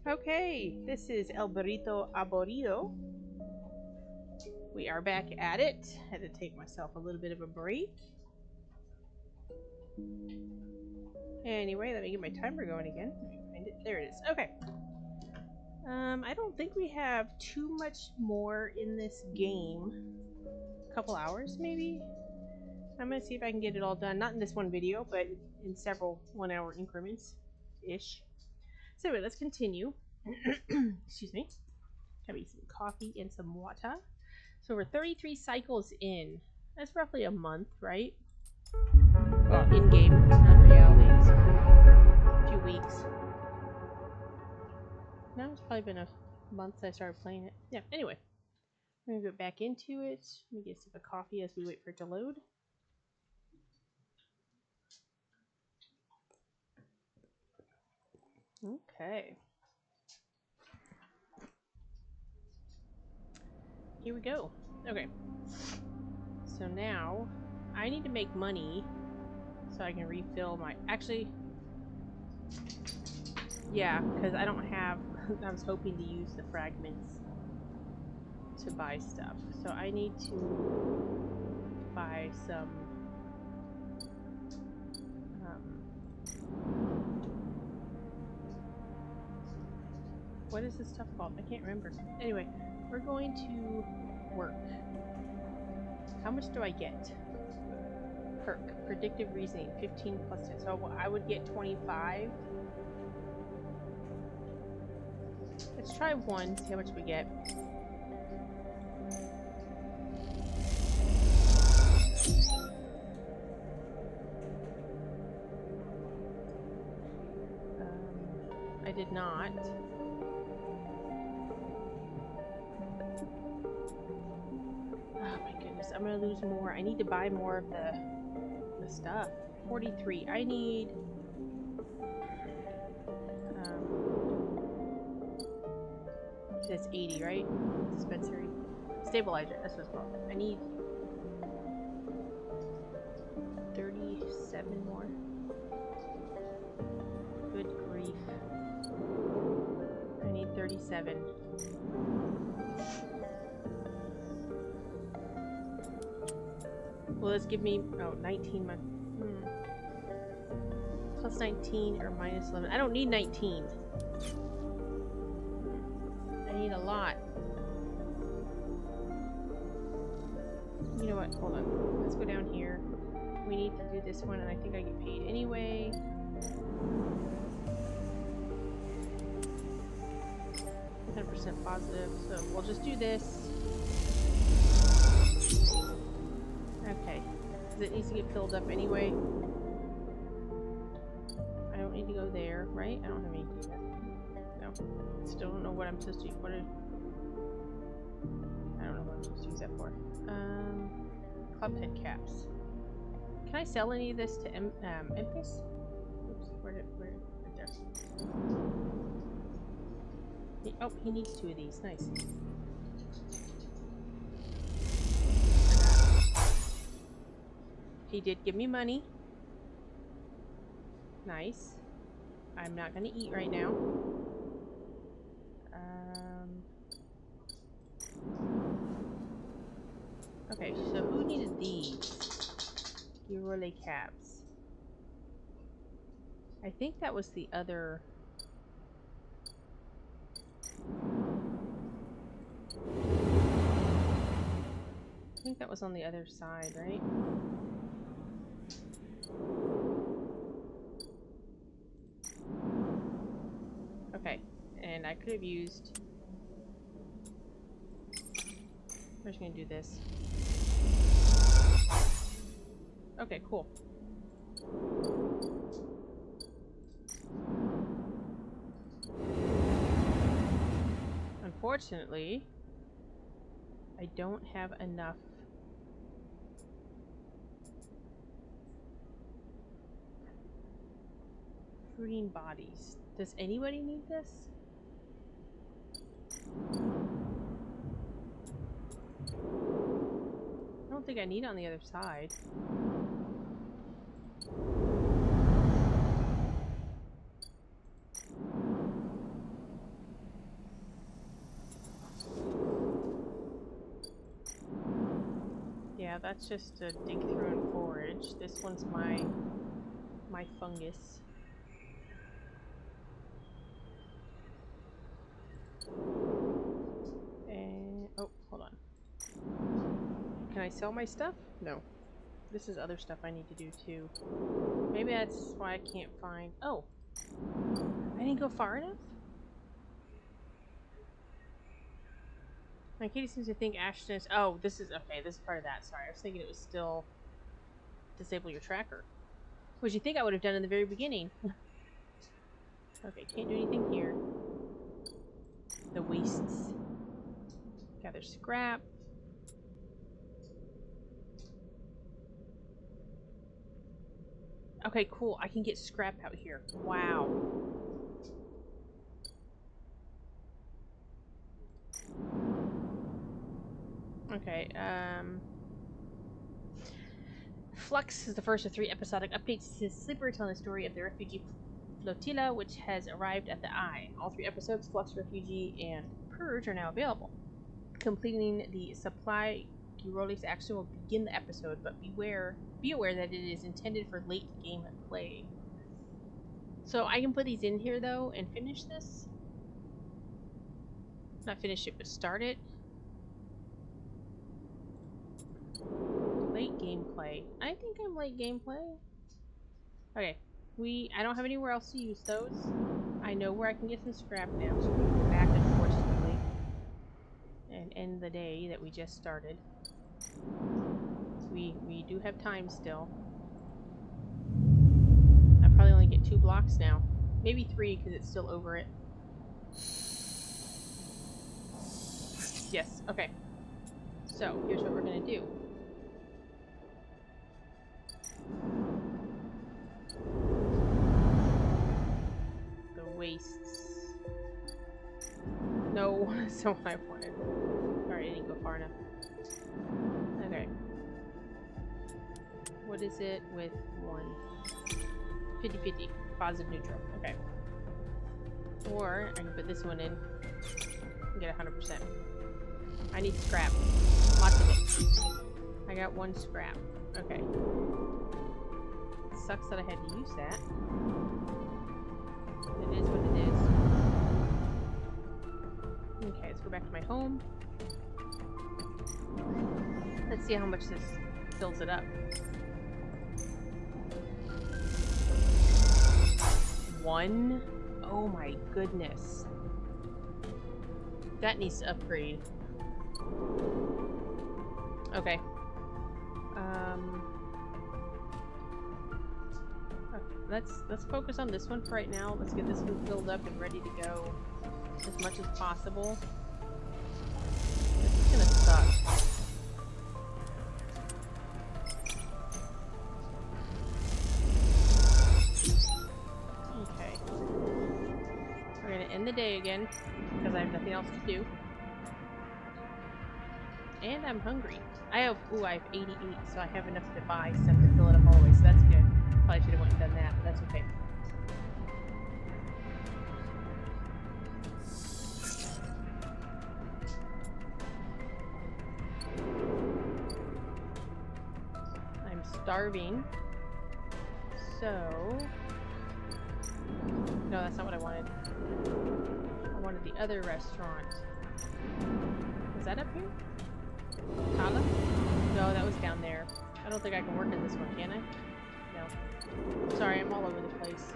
Okay, this is El Burrito Aburrido. We are back at it. Had to take myself a little bit of a break. Anyway, let me get my timer going again. Let me find it. There it is. Okay. I don't think we have too much more in this game. A couple hours, maybe? I'm gonna see if I can get it all done. Not in this one video, but in several 1-hour increments-ish. So anyway, let's continue. Excuse me. Have me some coffee and some water. So we're 33 cycles in. That's roughly a month, right? Well, in-game, not reality. A few weeks. No, it's probably been a month since I started playing it. Yeah, anyway. I'm going to go back into it. Let me get a sip of coffee as we wait for it to load. Okay. Here we go. Okay. So now, I need to make money so I can refill my... Actually, yeah, because I don't have... I was hoping to use the fragments to buy stuff. So I need to buy some... what is this stuff called? I can't remember. Anyway, we're going to work. How much do I get? Perk. Predictive reasoning. 15 plus 10. So I would get 25. Let's try one, see how much we get. I did not. Oh my goodness, I'm gonna lose more. I need to buy more of the stuff. 43. I need... that's 80, right? Dispensary. Stabilizer, that's what it's called. I need 37 more. Good grief. I need 37. Will this give me... oh, 19 months. Plus 19 or minus 11. I don't need 19. I need a lot. You know what? Hold on. Let's go down here. We need to do this one, and I think I get paid anyway. %, positive, so we'll just do this. Okay, because it needs to get filled up anyway. I don't need to go there, right? I don't have anything to do that. No. Still don't know what I'm supposed to do. What I don't know what I'm supposed to use that for. Club head caps. Can I sell any of this to Emphis? Oops, where right there. Oh, he needs 2 of these. Nice. He did give me money. Nice. I'm not gonna eat right now. Okay, so who needed these? Greenway caps. I think that was the other... I think that was on the other side, right? Okay, and I could have used... I'm just gonna do this. Okay, cool. Unfortunately, I don't have enough. Fruiting bodies. Does anybody need this? I don't think I need it on the other side. That's just to dig through and forage. This one's my fungus. And oh, hold on. Can I sell my stuff? No. This is other stuff I need to do too. Maybe that's why I can't find. Oh, I didn't go far enough. My kitty seems to think Ashton is. Oh, this is okay. This is part of that. Sorry, I was thinking it was still disable your tracker, which you think I would have done in the very beginning. Okay, can't do anything here. The wastes. Gather scrap. Okay, cool. I can get scrap out here. Wow. Okay, Flux is the first of 3 episodic updates to Sleeper telling the story of the refugee flotilla which has arrived at the Eye. All 3 episodes, Flux, Refugee, and Purge, are now available. Completing the supply Girolis action will begin the episode, but be aware that it is intended for late game play. So I can put these in here though and finish this. Not finish it, but start it. Late gameplay. I think I'm late gameplay. Okay, I don't have anywhere else to use those. I know where I can get some scrap now, so we can go back, unfortunately, and end the day that we just started. We do have time still. I probably only get 2 blocks now. Maybe 3 because it's still over it. Yes, okay. So, here's what we're gonna do. The wastes. No, that's not what I wanted. Sorry, I didn't go far enough. Okay. What is it with 1? 50-50. Positive, neutral. Okay. Or, I can put this one in and get 100%. I need scrap. Lots of it. I got 1 scrap. Okay. It sucks that I had to use that. It is what it is. Okay, let's go back to my home. Let's see how much this fills it up. 1? Oh my goodness. That needs to upgrade. Okay. Let's focus on this one for right now. Let's get this one filled up and ready to go as much as possible. This is gonna suck. Okay. We're gonna end the day again because I have nothing else to do. And I'm hungry. I have 88, so I have enough to buy some to fill it up all the way, so that's good. Probably should have went and done that, but that's okay. I'm starving. So... No, that's not what I wanted. I wanted the other restaurant. Is that up here? Tala? No, that was down there. I don't think I can work in this one, can I? No. Sorry, I'm all over the place.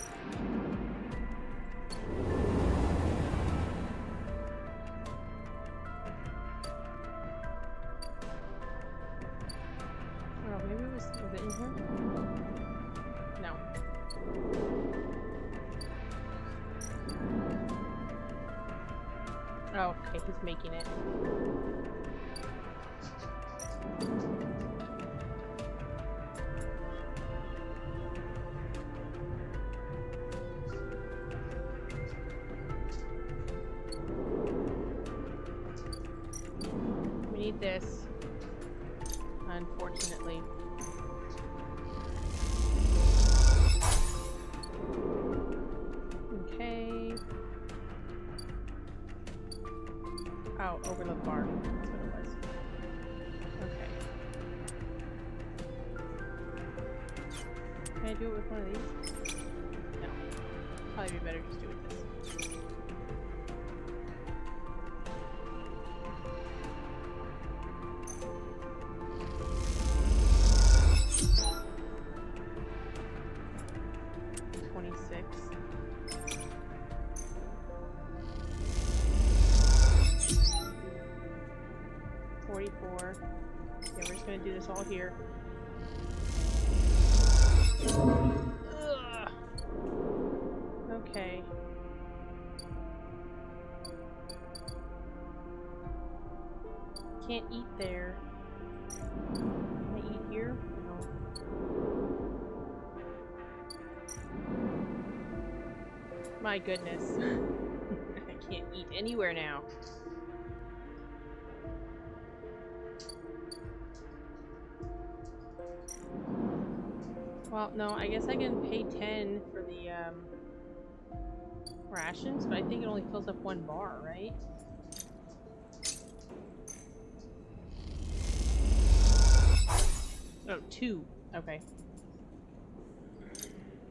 Oh, maybe it was it in here? No. Oh, okay, he's making it. We need this, unfortunately. Okay. Oh, overload bar. That's what it was. Okay. do it with one of these? No. Probably be better just do it with this. Yeah, we're just gonna do this all here. Ugh. Okay. Can't eat there. Can I eat here? No. My goodness. I can't eat anywhere now. Well, no, I guess I can pay 10 for the rations, but I think it only fills up one bar, right? Oh, 2. Okay.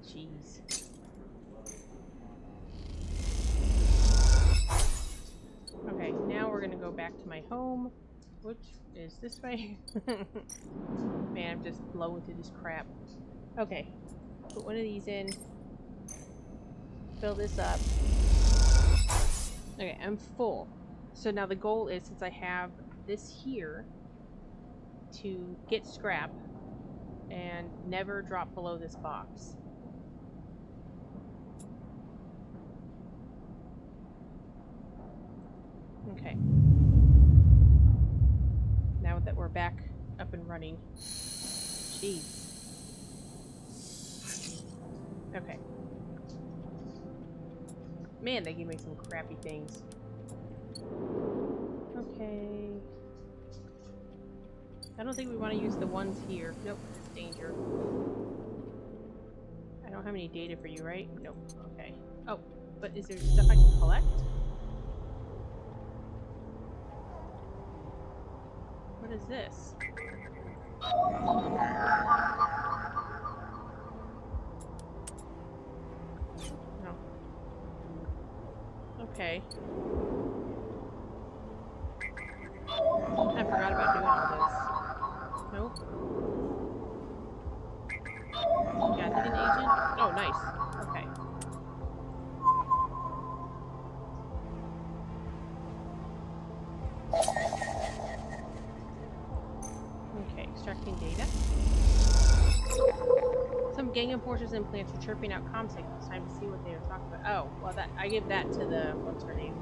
Jeez. Okay, now we're gonna go back to my home, which is this way. Man, I'm just blowing through this crap. Okay, put one of these in. Fill this up. Okay, I'm full. So now the goal is, since I have this here, to get scrap and never drop below this box. Okay. Now that we're back up and running. Jeez. Okay. Man, they give me some crappy things. Okay. I don't think we want to use the ones here. Nope, it's danger. I don't have any data for you, right? Nope. Okay. Oh, but is there stuff I can collect? What is this? No. Okay. I forgot about doing all this. Nope. Got hidden agent? Oh, nice. Okay. Okay, extracting data. Some gang of forces and plants are chirping out comm signals. Time to see what they are talking about. Oh, well, that I give that to the what's her name.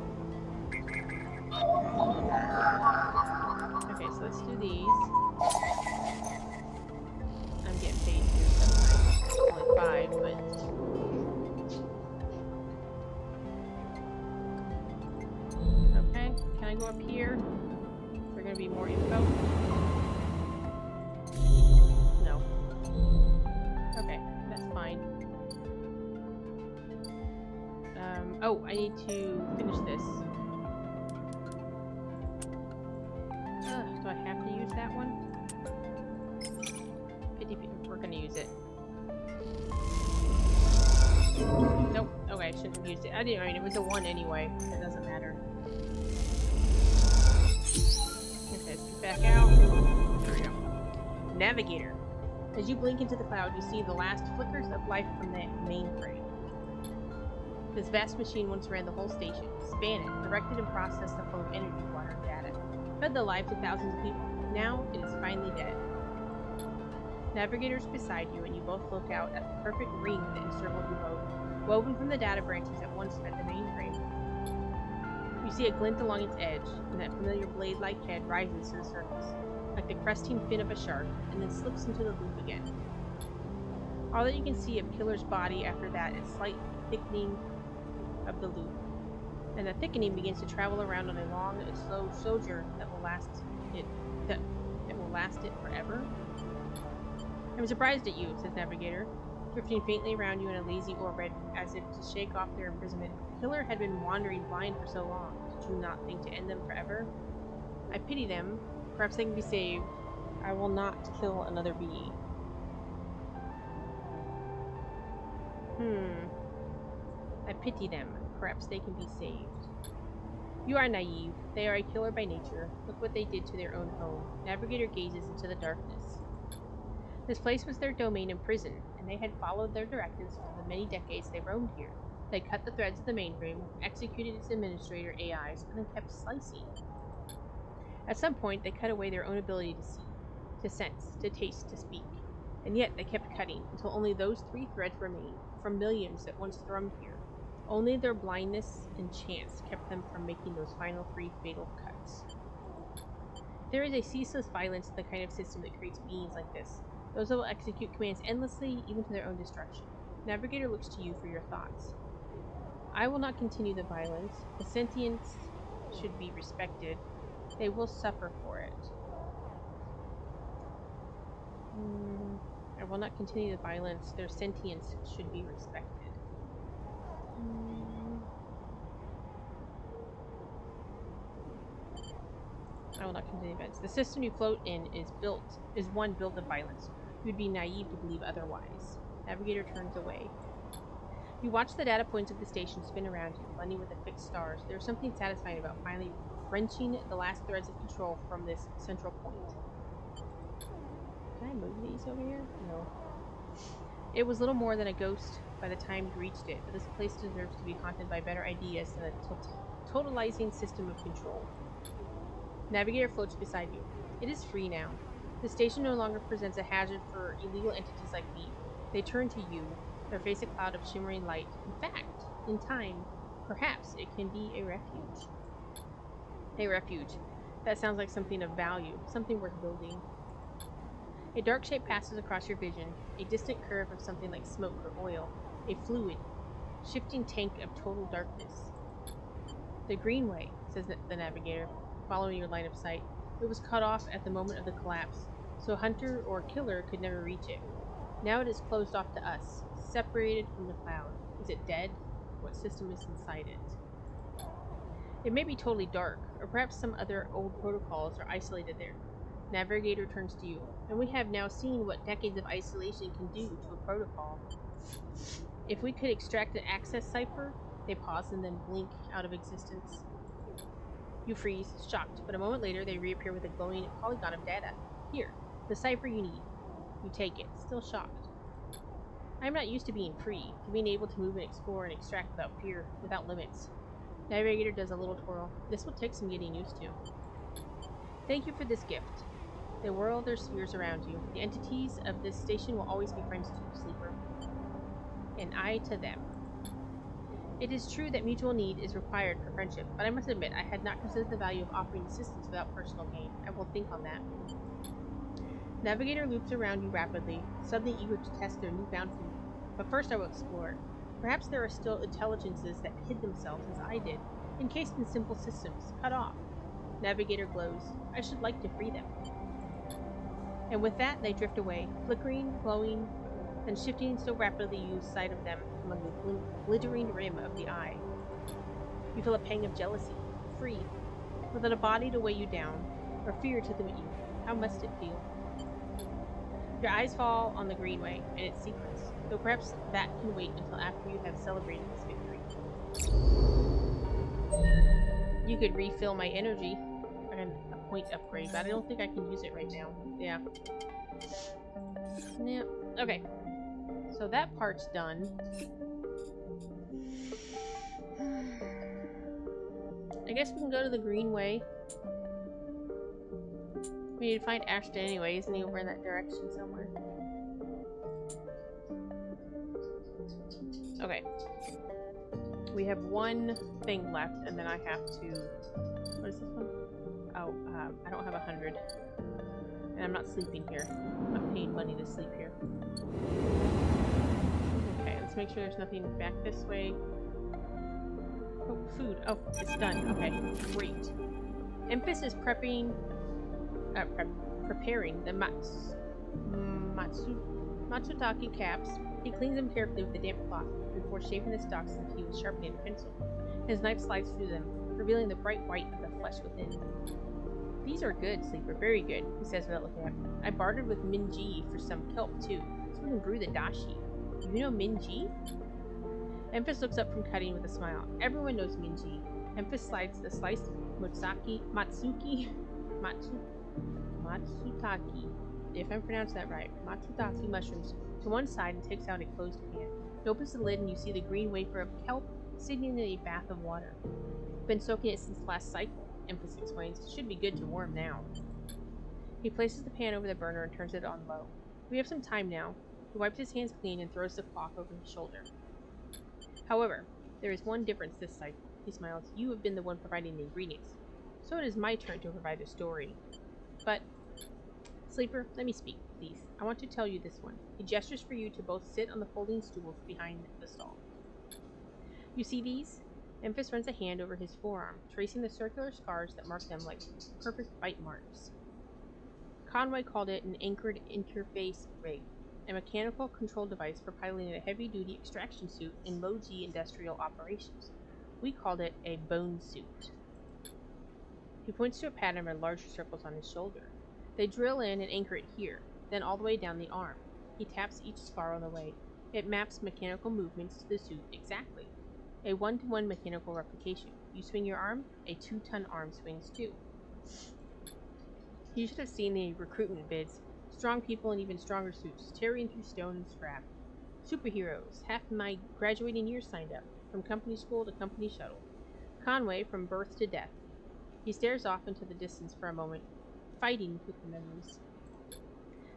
Okay, so let's do these. I'm getting paid here, so only 5, but okay. Can I go up here? Is there gonna be more info? No. Okay, that's fine. Oh, I need to finish this. Do I have to use that one? 50, we're gonna use it. Nope. Okay, I shouldn't have used it. I mean, it was a 1 anyway. It doesn't matter. Okay, let's get back out. There we go. Navigator. As you blink into the cloud, you see the last flickers of life from the mainframe. This vast machine once ran the whole station, span it, directed and processed the flow of energy, water, and data, fed the lives of thousands of people. Now it is finally dead. Navigator's beside you, and you both look out at the perfect ring that encircled you both, woven from the data branches that once fed the mainframe. You see a glint along its edge, and that familiar blade-like head rises to the surface, like the cresting fin of a shark, and then slips into the loop again. All that you can see of Killer's body after that is slight thickening of the loop, and the thickening begins to travel around on a long and slow sojourn that will last it forever. I'm surprised at you, says Navigator, drifting faintly around you in a lazy orbit, as if to shake off their imprisonment. Killer had been wandering blind for so long. Did you not think to end them forever? I pity them. Perhaps they can be saved. I will not kill another bee. I pity them. Perhaps they can be saved. You are naive. They are a killer by nature. Look what they did to their own home. Navigator gazes into the darkness. This place was their domain and prison, and they had followed their directives for the many decades they roamed here. They cut the threads of the mainframe, executed its administrator AIs, and then kept slicing. At some point, they cut away their own ability to see, to sense, to taste, to speak. And yet they kept cutting until only those 3 threads remained from millions that once thrummed here. Only their blindness and chance kept them from making those final 3 fatal cuts. There is a ceaseless violence in the kind of system that creates beings like this. Those that will execute commands endlessly, even to their own destruction. Navigator looks to you for your thoughts. I will not continue the violence. The sentience should be respected. They will suffer for it. I will not continue the violence. Their sentience should be respected. I will not continue events. The system you float in is one built of violence. You would be naive to believe otherwise. Navigator turns away. You watch the data points of the station spin around you, blending with the fixed stars. There is something satisfying about finally wrenching the last threads of control from this central point. Can I move these over here? No. It was little more than a ghost by the time you reached it, but this place deserves to be haunted by better ideas than a totalizing system of control. Navigator floats beside you. It is free now. The station no longer presents a hazard for illegal entities like me. They turn to you, their face a cloud of shimmering light. In fact, in time, perhaps it can be a refuge. A refuge. That sounds like something of value, something worth building. A dark shape passes across your vision, a distant curve of something like smoke or oil, a fluid, shifting tank of total darkness. The Greenway, says the navigator, following your line of sight. It was cut off at the moment of the collapse, so hunter or killer could never reach it. Now it is closed off to us, separated from the cloud. Is it dead? What system is inside it? It may be totally dark, or perhaps some other old protocols are isolated there. Navigator turns to you, and we have now seen what decades of isolation can do to a protocol. If we could extract an access cipher, they pause and then blink out of existence. You freeze, shocked, but a moment later they reappear with a glowing polygon of data. Here, the cipher you need. You take it, still shocked. I'm not used to being free, to being able to move and explore and extract without fear, without limits. Navigator does a little twirl. This will take some getting used to. Thank you for this gift. They whirl their spheres around you. The entities of this station will always be friends to you, Sleeper. And I to them. It is true that mutual need is required for friendship, but I must admit I had not considered the value of offering assistance without personal gain. I will think on that. Navigator loops around you rapidly, suddenly eager to test their newfound food. But first I will explore. Perhaps there are still intelligences that hid themselves as I did, encased in simple systems, cut off. Navigator glows. I should like to free them. And with that, they drift away, flickering, glowing, then shifting so rapidly you lose sight of them among the glittering rim of the eye. You feel a pang of jealousy, free, without a body to weigh you down, or fear to limit you. How must it feel? Your eyes fall on the Greenway and its secrets, though perhaps that can wait until after you have celebrated this victory. You could refill my energy and a point upgrade, but I don't think I can use it right now. Yeah. Yep. Okay. So that part's done. I guess we can go to the Greenway. We need to find Ashton anyway. Isn't he over in that direction somewhere? Okay. We have one thing left, and then I have to... What is this one? Oh, I don't have 100. And I'm not sleeping here. I'm not paying money to sleep here. Okay, let's make sure there's nothing back this way. Oh, food. Oh, it's done. Okay, great. Emphis is preparing the Matsutake caps. He cleans them carefully with a damp cloth before shaving the stalks as if he was sharpening a pencil. His knife slides through them, revealing the bright white of the flesh within. These are good, Sleeper. Very good, he says without looking at them. I bartered with Minji for some kelp, too, so we can brew the dashi. You know Minji? Emphis looks up from cutting with a smile. Everyone knows Minji. Emphis slides the sliced Matsutaki, if I'm pronouncing that right, Matsutake mushrooms to one side and takes out a closed pan. He opens the lid and you see the green wafer of kelp sitting in a bath of water. Been soaking it since last cycle, Emphis explains. It should be good to warm now. He places the pan over the burner and turns it on low. We have some time now. He wipes his hands clean and throws the cloth over his shoulder. However, there is one difference this cycle. He smiles. You have been the one providing the ingredients. So it is my turn to provide a story. But, Sleeper, let me speak, please. I want to tell you this one. He gestures for you to both sit on the folding stools behind the stall. You see these? Emphis runs a hand over his forearm, tracing the circular scars that mark them like perfect bite marks. Conway called it an anchored interface rig, a mechanical control device for piloting a heavy-duty extraction suit in low-G industrial operations. We called it a bone suit. He points to a pattern of larger circles on his shoulder. They drill in and anchor it here, then all the way down the arm. He taps each spar on the way. It maps mechanical movements to the suit exactly. A 1-to-1 mechanical replication. You swing your arm, a 2-ton arm swings too. You should have seen the recruitment bids. Strong people in even stronger suits, tearing through stone and scrap. Superheroes. Half my graduating years signed up, from company school to company shuttle. Conway from birth to death. He stares off into the distance for a moment, fighting with the memories.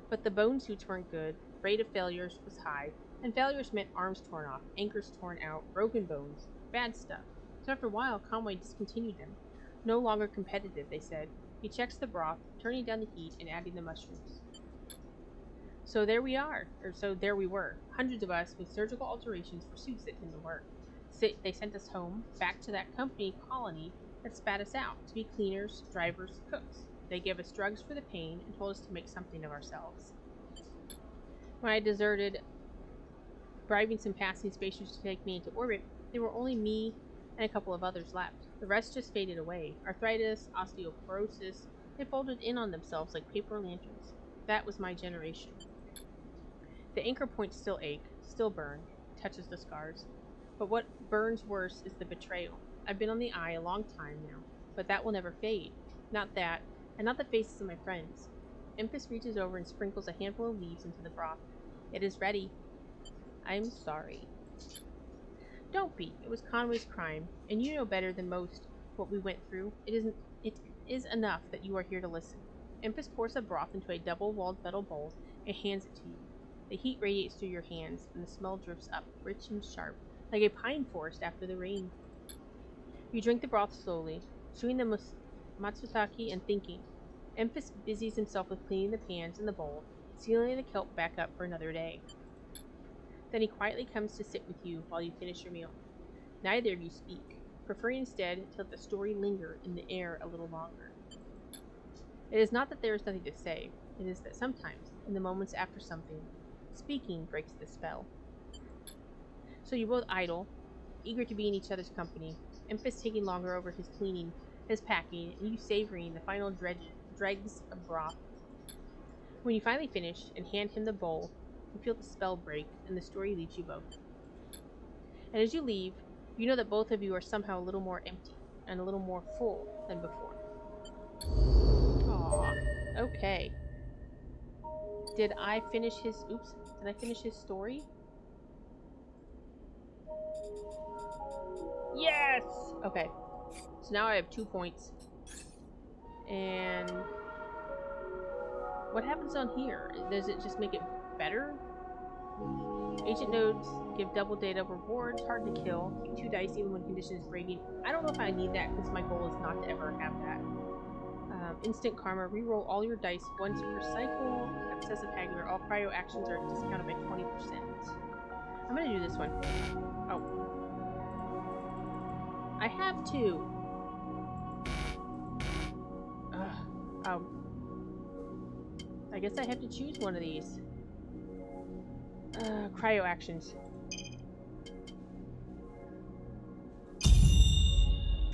But the bone suits weren't good, rate of failures was high, and failures meant arms torn off, anchors torn out, broken bones, bad stuff. So after a while, Conway discontinued them. No longer competitive, they said. He checks the broth, turning down the heat and adding the mushrooms. So there we were, hundreds of us with surgical alterations for suits that didn't work. They sent us home, back to that company colony that spat us out, to be cleaners, drivers, cooks. They gave us drugs for the pain and told us to make something of ourselves. When I deserted, bribing some passing spaceships to take me into orbit, there were only me and a couple of others left. The rest just faded away. Arthritis, osteoporosis, they folded in on themselves like paper lanterns. That was my generation. The anchor points still ache, still burn, touches the scars. But what burns worse is the betrayal. I've been on the eye a long time now, but that will never fade. Not that, and not the faces of my friends. Emphis reaches over and sprinkles a handful of leaves into the broth. It is ready. I'm sorry. Don't be. It was Conway's crime, and you know better than most what we went through. It is enough that you are here to listen. Emphis pours the broth into a double-walled metal bowl and hands it to you. The heat radiates through your hands, and the smell drifts up, rich and sharp, like a pine forest after the rain. You drink the broth slowly, chewing the matsutake and thinking. Emphis busies himself with cleaning the pans and the bowl, sealing the kelp back up for another day. Then he quietly comes to sit with you while you finish your meal. Neither of you speak, preferring instead to let the story linger in the air a little longer. It is not that there is nothing to say, it is that sometimes, in the moments after something, speaking breaks the spell. So you both idle, eager to be in each other's company, Emphis taking longer over his cleaning, his packing, and you savoring the final dregs of broth. When you finally finish and hand him the bowl, you feel the spell break, and the story leaves you both. And as you leave, you know that both of you are somehow a little more empty, and a little more full than before. Aww. Okay. Did I finish his story? Yes! Okay. So now I have 2 points. And what happens on here? Does it just make it better? Agent nodes give double data rewards, hard to kill, keep 2 dice even when condition is breaking. I don't know if I need that because my goal is not to ever have that. Instant karma, reroll all your dice once per cycle. Obsessive haggler, all cryo actions are discounted by 20%. I'm gonna do this one. Oh. I have 2. Ugh. I guess I have to choose one of these. Cryo actions.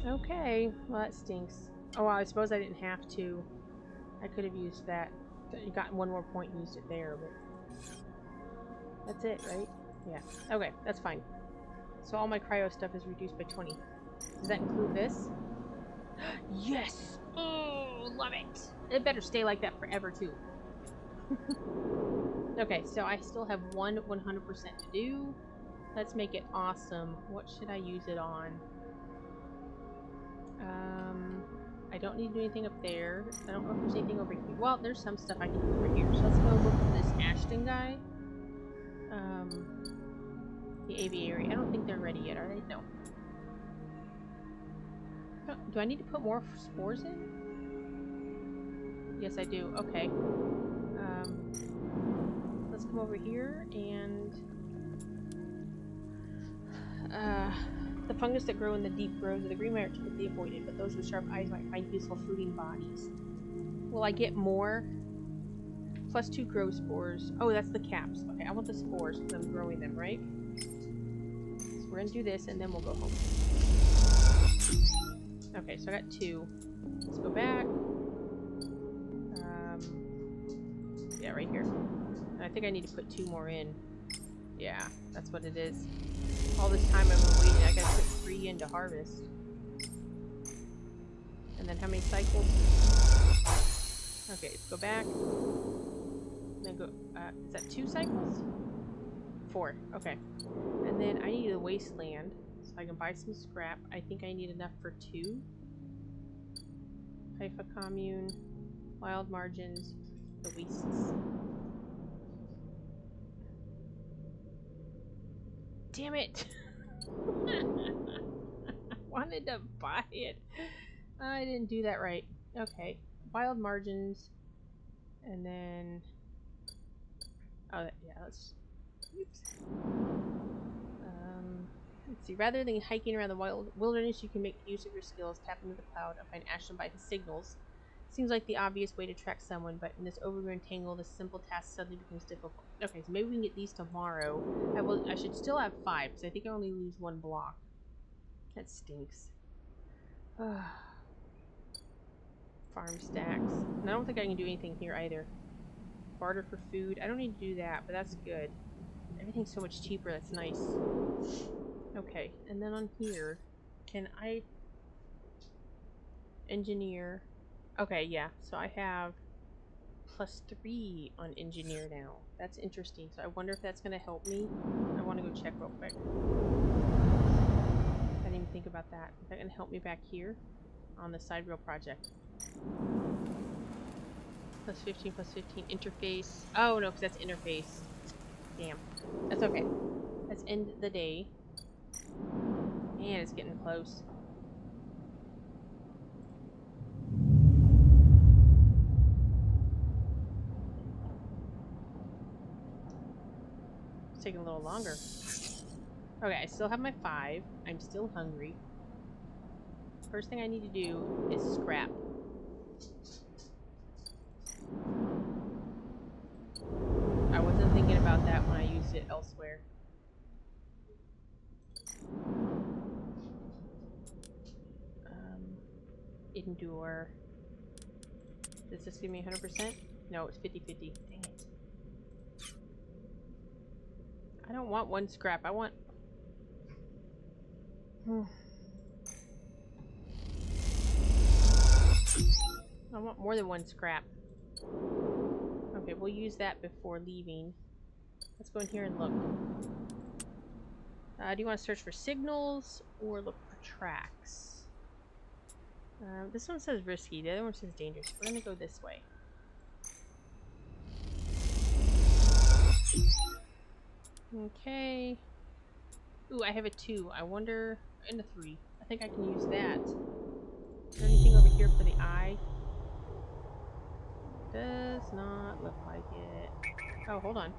Okay, well that stinks. Oh, well, I suppose I didn't have to. I could have used that. You got 1 more point and used it there, but... That's it, right? Yeah. Okay, that's fine. So all my cryo stuff is reduced by 20. Does that include this? Yes! Oh, love it! It better stay like that forever, too. Okay, so I still have one 100% to do. Let's make it awesome. What should I use it on? I don't need to do anything up there. I don't know if there's anything over here. Well, there's some stuff I can do over here. So let's go look for this Ashton guy. The aviary. I don't think they're ready yet, are they? No. Do I need to put more spores in? Yes, I do. Okay. Let's come over here and... the fungus that grow in the deep groves of the Greenway are typically avoided, but those with sharp eyes might find useful fruiting bodies. Will I get more? +2 grow spores. Oh, that's the caps. Okay, I want the spores because I'm growing them, right? So we're gonna do this and then we'll go home. Okay, so I got 2. Let's go back. Yeah, right here. And I think I need to put 2 more in. Yeah, that's what it is. All this time I've been waiting, I gotta put 3 in to harvest. And then how many cycles? Okay, let's go back. And then go, is that 2 cycles? 4, okay. And then I need a wasteland, so I can buy some scrap. I think I need enough for 2. Haifa commune, wild margins, oasis. Damn it! I wanted to buy it. I didn't do that right. Okay. Wild margins. And then... oh, yeah, let's... oops. Let's see. Rather than hiking around the wilderness, you can make use of your skills, tap into the cloud, and find Ashton by his signals. Seems like the obvious way to track someone, but in this overgrown tangle, this simple task suddenly becomes difficult. Okay, so maybe we can get these tomorrow. I should still have 5, because I think I only lose 1 block. That stinks. Farm stacks. And I don't think I can do anything here either. Barter for food. I don't need to do that, but that's good. Everything's so much cheaper, that's nice. Okay, and then on here, can I engineer? Okay, yeah, so I have +3 on engineer now. That's interesting, so I wonder if that's going to help me. I want to go check real quick. I didn't even think about that. Is that going to help me back here on the side rail project? +15, +15, interface. Oh no, because that's interface. Damn. That's okay. Let's end the day. Man, it's getting close. It's taking a little longer. Okay, I still have my 5. I'm still hungry. First thing I need to do is scrap. I wasn't thinking about that when I used it elsewhere. Endure. Does this give me 100%? No, it's 50-50. Dang it. I don't want 1 scrap. I want... I want more than 1 scrap. Okay, we'll use that before leaving. Let's go in here and look. Do you want to search for signals or look for tracks? This one says risky, the other one says dangerous. We're gonna go this way. Okay. Ooh, I have a 2. I wonder... and a 3. I think I can use that. Is there anything over here for the eye? Does not look like it. Oh, hold on.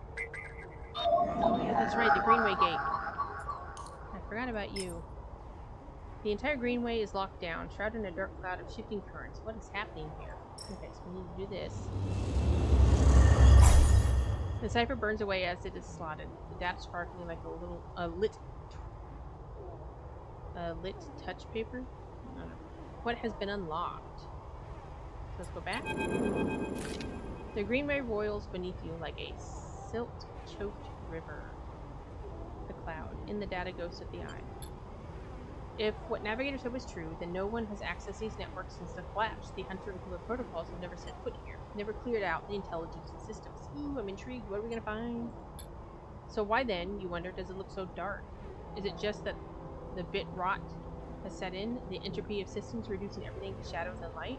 Oh yeah, that's right, the Greenway Gate. I forgot about you. The entire Greenway is locked down, shrouded in a dark cloud of shifting currents. What is happening here? Okay, so we need to do this. The cipher burns away as it is slotted. The data sparkling like a little lit touch paper. I don't know. What has been unlocked? So let's go back. The Greenway roils beneath you like a silt-choked river. cloud. In the data ghost of the eye. If what Navigator said was true, then no one has accessed these networks since the collapse. The Hunter and Cooler protocols have never set foot here. Never cleared out the intelligence of the systems. Ooh, I'm intrigued. What are we gonna find? So why then, you wonder, does it look so dark? Is it just that the bit rot has set in? The entropy of systems reducing everything to shadows and light?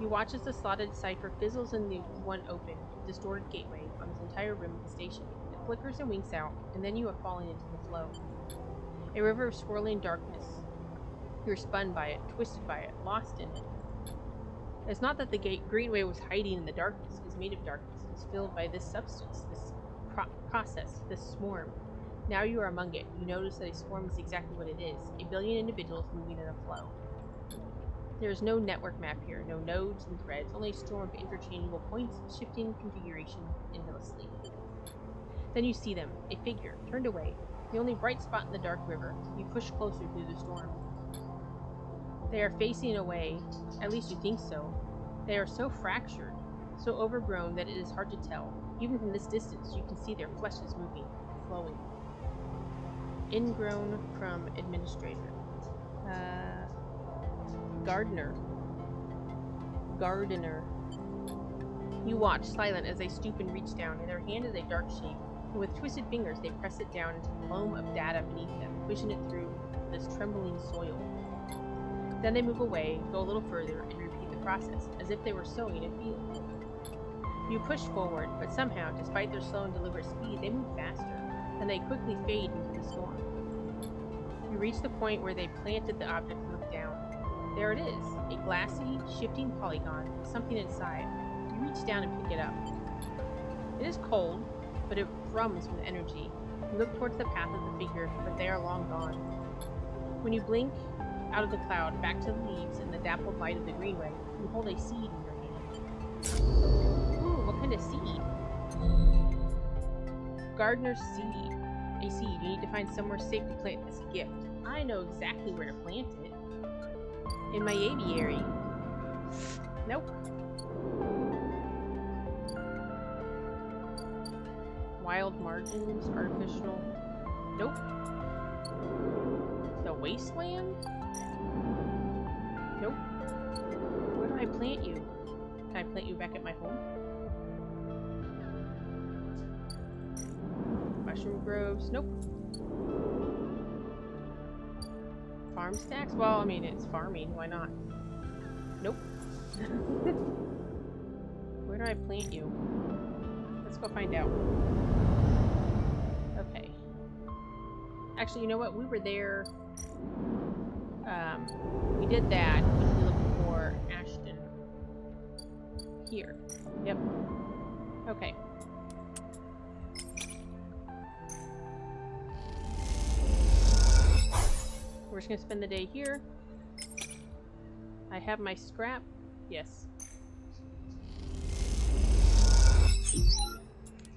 You watch as the slotted cipher fizzles in the one open, distorted gateway on this entire rim of the station. It flickers and winks out, and then you are falling into the flow. A river of swirling darkness. You're spun by it, twisted by it, lost in it. It's not that the Greenway was hiding in the darkness. It was made of darkness. It was filled by this substance, this process, this swarm. Now you are among it. You notice that a swarm is exactly what it is. A billion individuals moving in a flow. There is no network map here, no nodes and threads, only a storm of interchangeable points, shifting configuration endlessly. Then you see them, a figure, turned away, the only bright spot in the dark river. You push closer through the storm. They are facing away, at least you think so. They are so fractured, so overgrown that it is hard to tell. Even from this distance, you can see their flesh is moving, flowing. Ingrown from administrator. Gardener. You watch, silent, as they stoop and reach down. In their hand is a dark shape, and with twisted fingers they press it down into the loam of data beneath them, pushing it through this trembling soil. Then they move away, go a little further, and repeat the process, as if they were sowing a field. You push forward, but somehow, despite their slow and deliberate speed, they move faster, and they quickly fade into the storm. You reach the point where they planted the object and look down. There it is, a glassy, shifting polygon, with something inside. You reach down and pick it up. It is cold, but it thrums with energy. You look towards the path of the figure, but they are long gone. When you blink out of the cloud, back to the leaves and the dappled light of the Greenway, you hold a seed in your hand. Ooh, what kind of seed? Gardener's seed. A seed. You need to find somewhere safe to plant this gift. I know exactly where to plant it. In my aviary. Nope. Wild margins, artificial. Nope. The wasteland? Nope. Where do I plant you? Can I plant you back at my home? Mushroom groves? Nope. Farm stacks? Well, I mean, it's farming. Why not? Nope. Where do I plant you? Let's go find out. Okay. Actually, you know what? We were there. We did that. We looked for Ashton. Here. Yep. Okay. We're just gonna spend the day here. I have my scrap. Yes.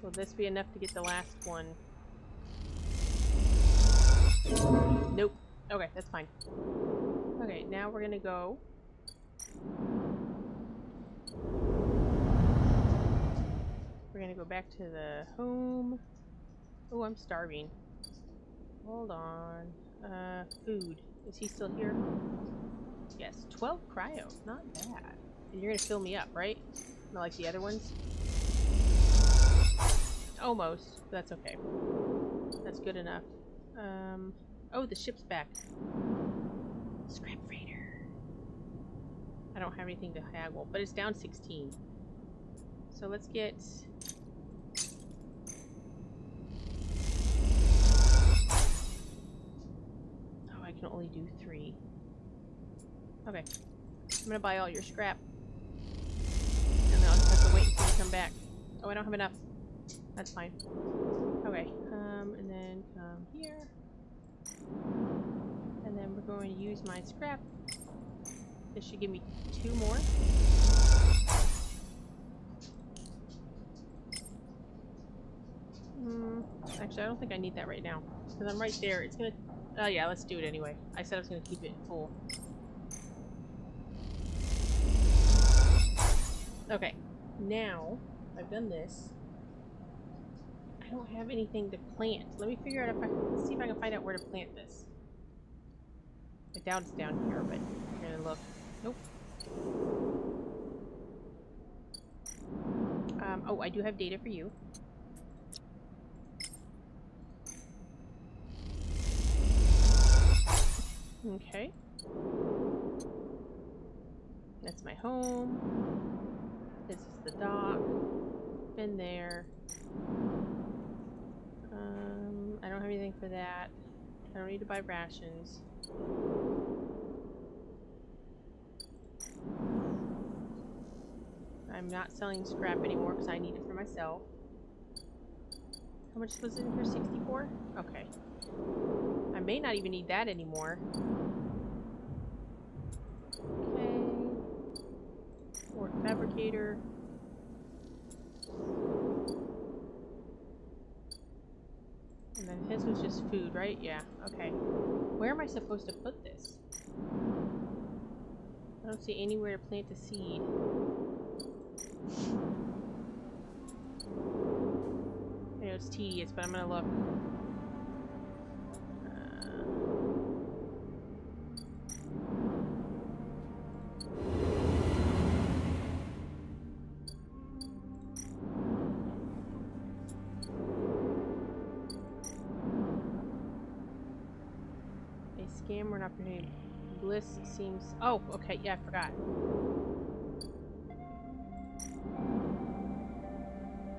Will this be enough to get the last one? Nope. Okay, that's fine. Okay, now we're gonna go. We're gonna go back to the home. Oh, I'm starving. Hold on. Food. Is he still here? Yes, 12 cryo. Not bad. And you're gonna fill me up, right? Not like the other ones? Almost. But that's okay. That's good enough. Oh, the ship's back. Scrap freighter. I don't have anything to haggle, but it's down 16. So let's get... I can only do 3. Okay. I'm gonna buy all your scrap. And then I'll just have to wait until you come back. Oh, I don't have enough. That's fine. Okay. And then come here. And then we're going to use my scrap. This should give me 2 more. Actually, I don't think I need that right now. Because I'm right there. It's gonna... Oh yeah, let's do it anyway. I said I was going to keep it full. Okay. Now, I've done this. I I don't have anything to plant. Let me figure out if I can see if I can find out where to plant this. I doubt it's down here, but I'm gonna look. Nope. Oh, I do have data for you. Okay. That's my home. This is the dock. Been there. I don't have anything for that. I don't need to buy rations. I'm not selling scrap anymore because I need it for myself. How much was in here? 64? Okay. I may not even need that anymore. Okay. Or fabricator. And then his was just food, right? Yeah, okay. Where am I supposed to put this? I don't see anywhere to plant a seed. I know it's tedious, but I'm gonna look. Scam or an opportunity. Bliss seems. Oh, okay. Yeah, I forgot.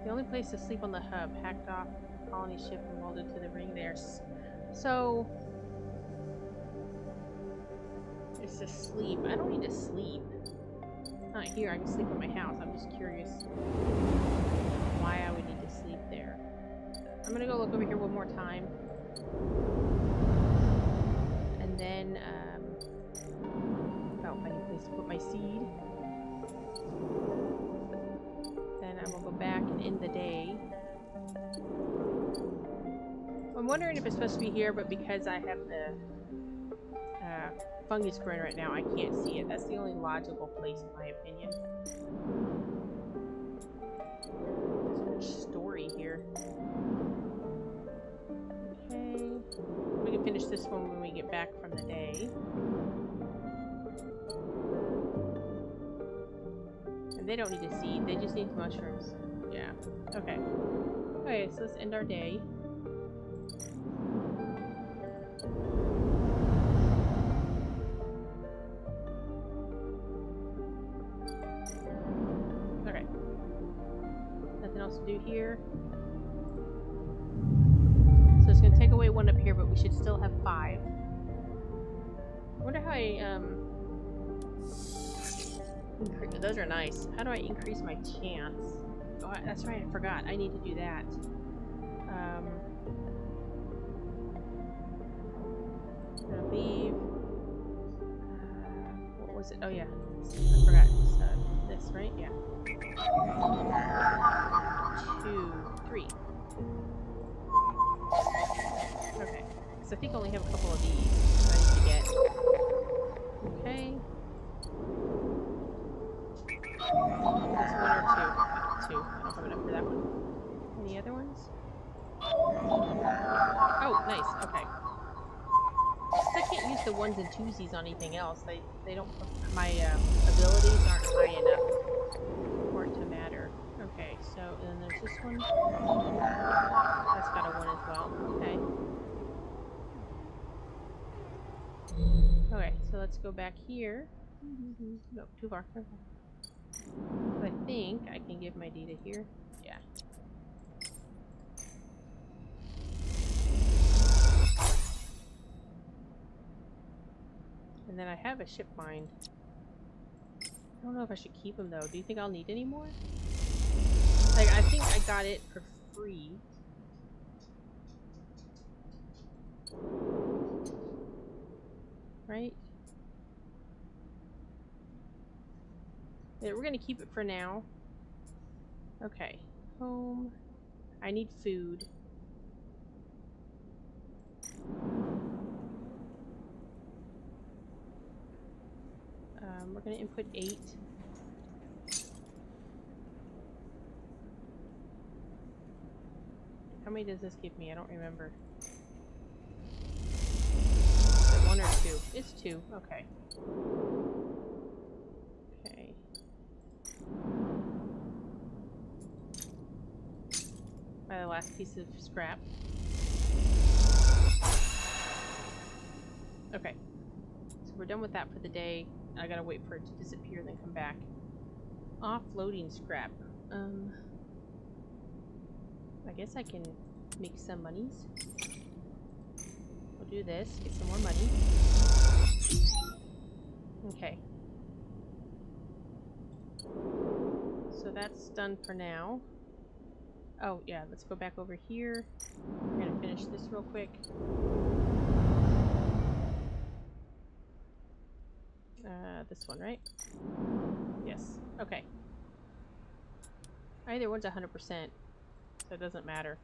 The only place to sleep on the hub. Hacked off colony ship and welded to the ring there. So. It's to sleep. I don't need to sleep. Not here. I can sleep at my house. I'm just curious why I would need to sleep there. I'm gonna go look over here one more time. And then, oh, I need a place to put my seed. Then I will go back and end the day. I'm wondering if it's supposed to be here, but because I have the fungus growing right now, I can't see it. That's the only logical place, in my opinion. So much story here. Okay. We can finish this one when we get back from the day. And they don't need a seed, they just need mushrooms. Yeah. Okay. Okay, so let's end our day. Okay. Nothing else to do here. So it's gonna take away one up here, but we should still have 5. I wonder how I, those are nice. How do I increase my chance? Oh, that's right, I forgot. I need to do that. I'm gonna leave. What was it? Oh yeah, I forgot. It's this, right? Yeah. 2, 3. Okay, so I think I only have a couple of these I need to get. Okay. That's 1 or 2. 2. I don't have enough for that one. Any other ones? Oh, nice. Okay. I can't use the 1s and 2s on anything else. They don't. My abilities aren't high enough for it to matter. Okay, so then there's this one. That's got a 1 as well. Okay. Okay, so let's go back here. No, too far. So I think I can give my data here. Yeah. And then I have a ship mind. I don't know if I should keep them though. Do you think I'll need any more? Like, I think I got it for free. Right? Yeah, we're gonna keep it for now. Okay. Home. I need food. We're gonna input 8. How many does this give me? I don't remember. Is it 1 or 2? It's 2. Okay. Okay. Buy the last piece of scrap. Okay. So we're done with that for the day. I gotta wait for it to disappear, then come back. Offloading scrap. I guess I can make some monies. We'll do this, get some more money. Okay. So that's done for now. Oh, yeah, let's go back over here. We're gonna finish this real quick. This one, right? Yes. Okay. Either one's 100%, so it doesn't matter.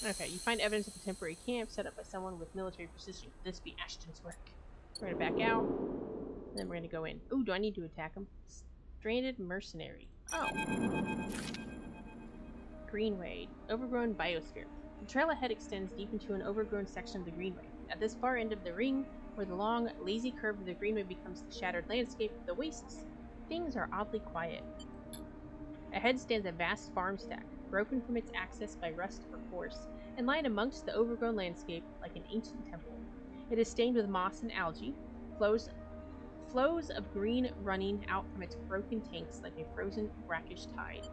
Okay, you find evidence of a temporary camp set up by someone with military precision. Could this be Ashton's work? We're gonna back out, and then we're gonna go in. Ooh, do I need to attack him? Stranded mercenary. Oh. Greenway. Overgrown biosphere. The trail ahead extends deep into an overgrown section of the Greenway. At this far end of the ring, where the long, lazy curve of the Greenway becomes the shattered landscape of the wastes, things are oddly quiet. Ahead stands a vast farm stack, broken from its access by rust or force, and lying amongst the overgrown landscape like an ancient temple. It is stained with moss and algae, flows of green running out from its broken tanks like a frozen, brackish tide.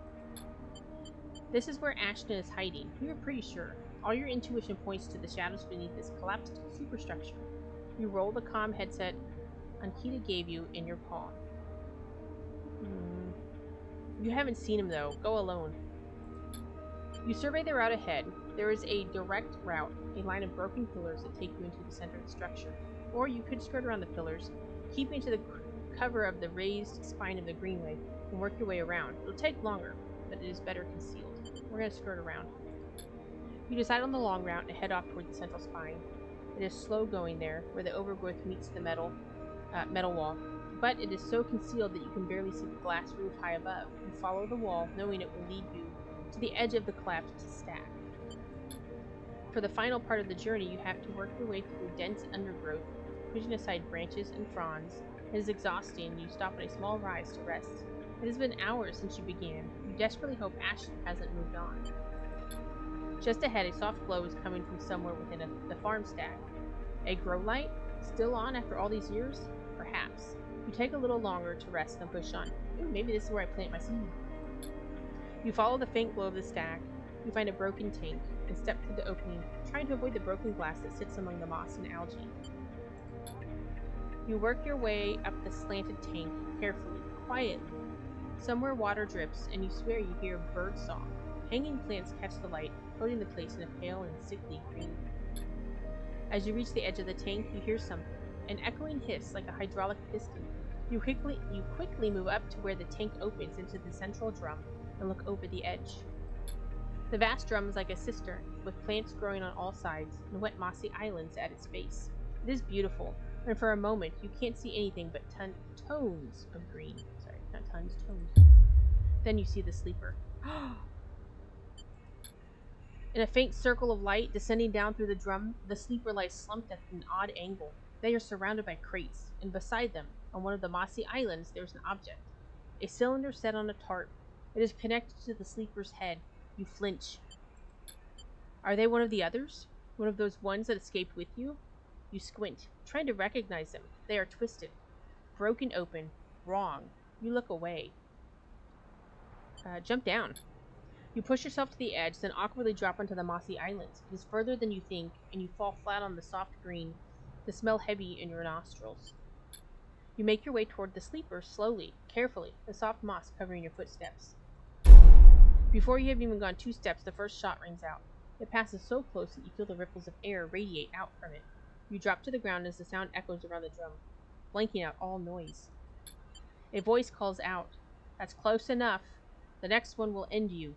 This is where Ashton is hiding. You're pretty sure. All your intuition points to the shadows beneath this collapsed superstructure. You roll the comm headset Ankita gave you in your palm. You haven't seen him though. Go alone. You survey the route ahead. There is a direct route, a line of broken pillars that take you into the center of the structure. Or you could skirt around the pillars, keeping to the cover of the raised spine of the Greenway, and work your way around. It'll take longer, but it is better concealed. We're going to skirt around. You decide on the long route and head off toward the central spine. It is slow going there, where the overgrowth meets the metal wall, but it is so concealed that you can barely see the glass roof high above. You follow the wall, knowing it will lead you to the edge of the collapsed stack. For the final part of the journey, you have to work your way through dense undergrowth, pushing aside branches and fronds. It is exhausting, and you stop on a small rise to rest. It has been hours since you began. You desperately hope Ashton hasn't moved on. Just ahead, a soft glow is coming from somewhere within the farm stack. A grow light? Still on after all these years? Perhaps. You take a little longer to rest than push on. Ooh, maybe this is where I plant my seed. You follow the faint glow of the stack. You find a broken tank and step through the opening, trying to avoid the broken glass that sits among the moss and algae. You work your way up the slanted tank carefully, quietly. Somewhere water drips, and you swear you hear bird song. Hanging plants catch the light, coating the place in a pale and sickly green. As you reach the edge of the tank, you hear something, an echoing hiss like a hydraulic piston. You quickly move up to where the tank opens into the central drum and look over the edge. The vast drum is like a cistern, with plants growing on all sides and wet mossy islands at its base. It is beautiful, and for a moment you can't see anything but tones of green. Sorry, not tons, tones. Then you see the sleeper. In a faint circle of light descending down through the drum, the sleeper lies slumped at an odd angle. They are surrounded by crates, and beside them, on one of the mossy islands, there is an object. A cylinder set on a tarp. It is connected to the sleeper's head. You flinch. Are they one of the others? One of those ones that escaped with you? You squint, trying to recognize them. They are twisted, broken open, wrong. You look away. Jump down. You push yourself to the edge, then awkwardly drop onto the mossy island. It is further than you think, and you fall flat on the soft green, the smell heavy in your nostrils. You make your way toward the sleeper slowly, carefully, the soft moss covering your footsteps. Before you have even gone 2 steps, the first shot rings out. It passes so close that you feel the ripples of air radiate out from it. You drop to the ground as the sound echoes around the drum, blanking out all noise. A voice calls out, "That's close enough. The next one will end you."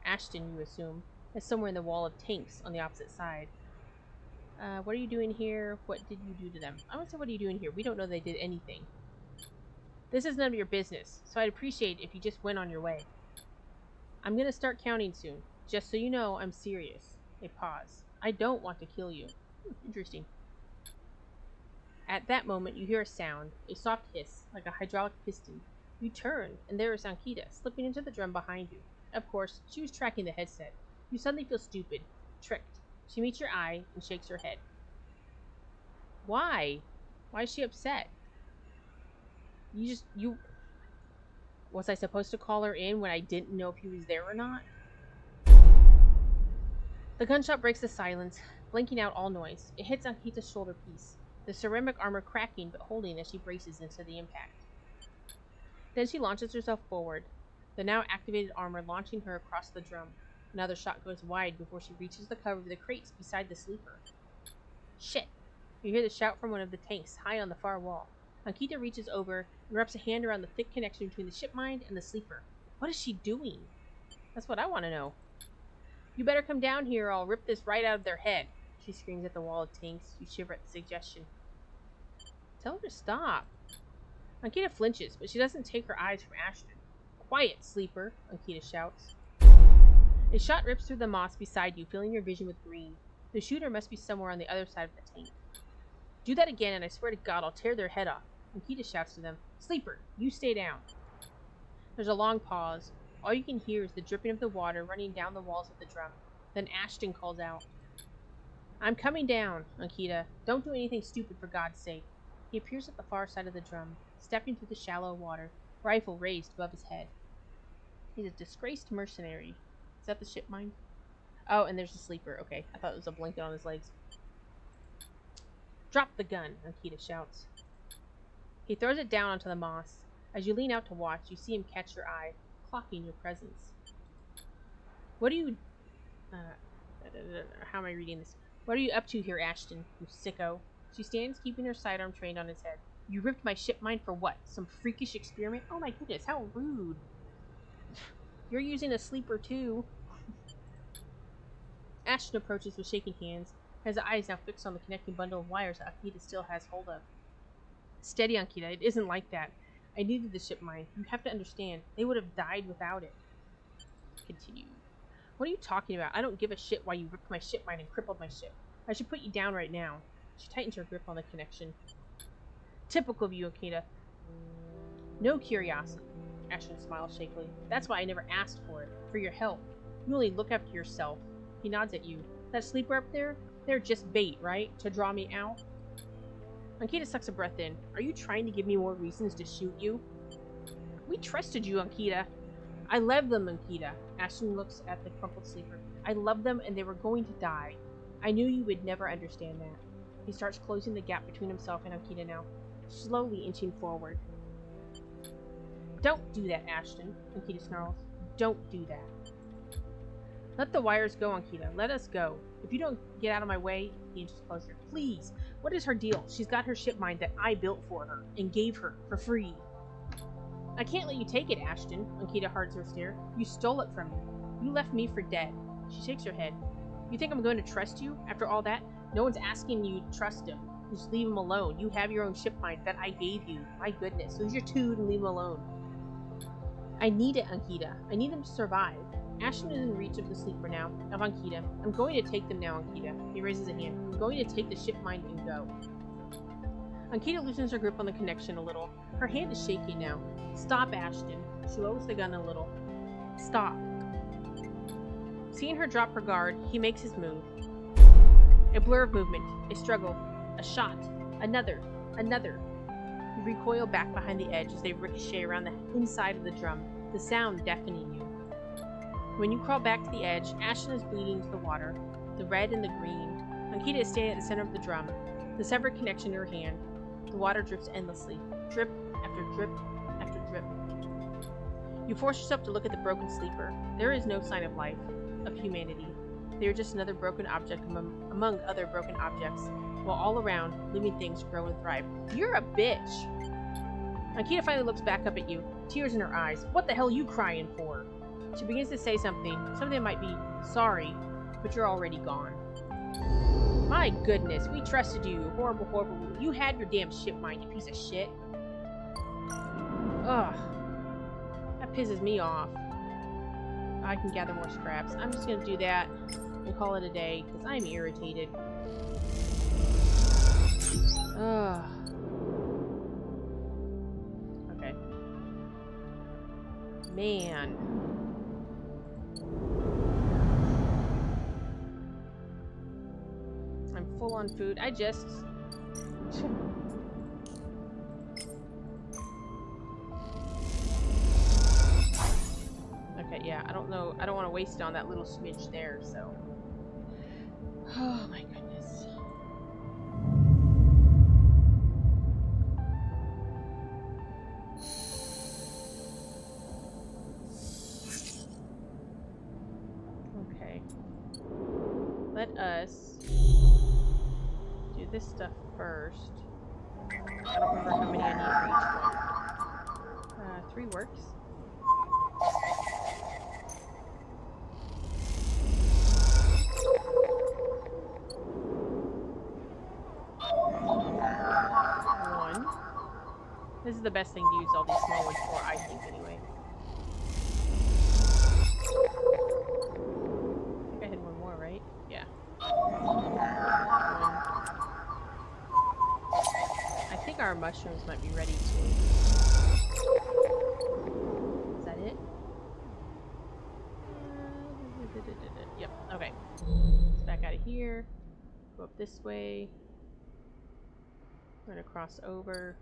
Ashton, you assume, is somewhere in the wall of tanks on the opposite side. What are you doing here? What did you do to them? I would say, what are you doing here? We don't know they did anything. This is none of your business, so I'd appreciate it if you just went on your way. I'm gonna start counting soon. Just so you know, I'm serious. A pause. I don't want to kill you. Interesting. At that moment, you hear a sound, a soft hiss, like a hydraulic piston. You turn, and there is Ankita, slipping into the drum behind you. Of course, she was tracking the headset. You suddenly feel stupid, tricked. She meets your eye and shakes her head. Why? Why is she upset? Was I supposed to call her in when I didn't know if he was there or not? The gunshot breaks the silence, blanking out all noise. It hits Ankita's shoulder piece, the ceramic armor cracking but holding as she braces into the impact. Then she launches herself forward, the now activated armor launching her across the drum. Another shot goes wide before she reaches the cover of the crates beside the sleeper. Shit! You hear the shout from one of the tanks high on the far wall. Ankita reaches over and wraps a hand around the thick connection between the ship mind and the sleeper. What is she doing? That's what I want to know. You better come down here or I'll rip this right out of their head. She screams at the wall of tanks. You shiver at the suggestion. Tell her to stop. Ankita flinches, but she doesn't take her eyes from Ashton. Quiet, sleeper, Ankita shouts. A shot rips through the moss beside you, filling your vision with green. The shooter must be somewhere on the other side of the tank. Do that again, and I swear to God, I'll tear their head off. Ankita shouts to them, Sleeper, you stay down. There's a long pause. All you can hear is the dripping of the water running down the walls of the drum. Then Ashton calls out, I'm coming down, Ankita. Don't do anything stupid for God's sake. He appears at the far side of the drum, stepping through the shallow water, rifle raised above his head. He's a disgraced mercenary. Is that the ship mind? Oh, and there's the sleeper. Okay, I thought it was a blanket on his legs. Drop the gun, Ankita shouts. He throws it down onto the moss. As you lean out to watch, you see him catch your eye, clocking your presence. What are you... how am I reading this? What are you up to here, Ashton, you sicko? She stands, keeping her sidearm trained on his head. You ripped my ship mind for what? Some freakish experiment? Oh my goodness, how rude. You're using a sleeper too. Ashton approaches with shaking hands, his eyes now fixed on the connecting bundle of wires that Ankita still has hold of. Steady, Ankita, it isn't like that. I needed the ship mind. You have to understand. They would have died without it. Continue. What are you talking about? I don't give a shit why you ripped my ship mind and crippled my ship. I should put you down right now. She tightens her grip on the connection. Typical of you, Ankita. No curiosity. Ashton smiles shakily. That's why I never asked for it. For your help. You only look after yourself. He nods at you. That sleeper up there? They're just bait, right? To draw me out? Ankita sucks a breath in. Are you trying to give me more reasons to shoot you? We trusted you, Ankita. I love them, Ankita. Ashton looks at the crumpled sleeper. I loved them and they were going to die. I knew you would never understand that. He starts closing the gap between himself and Ankita now, slowly inching forward. Don't do that, Ashton, Ankita snarls. Don't do that. Let the wires go, Ankita. Let us go. If you don't get out of my way, he inches closer. Please. What is her deal? She's got her ship mind that I built for her and gave her for free. I can't let you take it, Ashton. Ankita hards her stare. You stole it from me. You left me for dead. She shakes her head. You think I'm going to trust you? After all that, no one's asking you to trust him. Just leave him alone. You have your own ship mind that I gave you. My goodness. Lose your tood and leave him alone. I need it, Ankita. I need them to survive. Ashton is in reach of the sleeper now, of Ankita. I'm going to take them now, Ankita. He raises a hand. I'm going to take the ship mind and go. Ankita loosens her grip on the connection a little. Her hand is shaking now. Stop, Ashton. She lowers the gun a little. Stop. Seeing her drop her guard, he makes his move. A blur of movement, a struggle, a shot, another. You recoil back behind the edge as they ricochet around the inside of the drum, the sound deafening you. When you crawl back to the edge, Ashton is bleeding into the water, the red and the green. Ankita is standing at the center of the drum, the severed connection in her hand. The water drips endlessly, drip after drip after drip. You force yourself to look at the broken sleeper. There is no sign of life, of humanity. They are just another broken object among other broken objects, while all around, living things grow and thrive. You're a bitch! Ankita finally looks back up at you, tears in her eyes. What the hell are you crying for? She begins to say something that might be sorry, but you're already gone. My goodness, we trusted you. Horrible. You had your damn ship mind, you piece of shit. Ugh. That pisses me off. I can gather more scraps. I'm just gonna do that and call it a day because I'm irritated. Ugh. Okay. Man. I'm full on food. I just... Okay, yeah, I don't know. I don't want to waste it on that little smidge there, so... Oh my goodness. Okay. Let us do this stuff first. I don't remember how many I need for each one. 3 works. This is the best thing to use all these small ones for, I think, anyway. I think I had one more, right? Yeah. I think our mushrooms might be ready too. Is that it? Yep, okay. Let's back out of here. Go up this way. We're gonna cross over.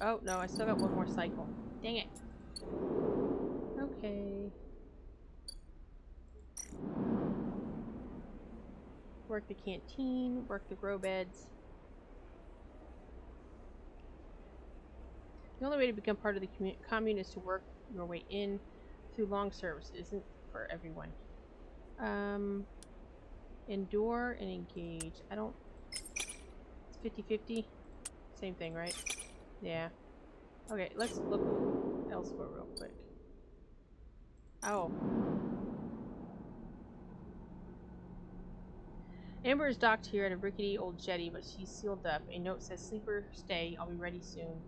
Oh, no, I still got one more cycle. Dang it. Okay. Work the canteen, work the grow beds. The only way to become part of the commune is to work your way in through long service. It isn't for everyone. Endure and engage. I don't... It's 50-50? Same thing, right? Yeah. Okay, let's look elsewhere real quick. Oh. Amber is docked here at a rickety old jetty, but she's sealed up. A note says, "Sleeper, stay. I'll be ready soon."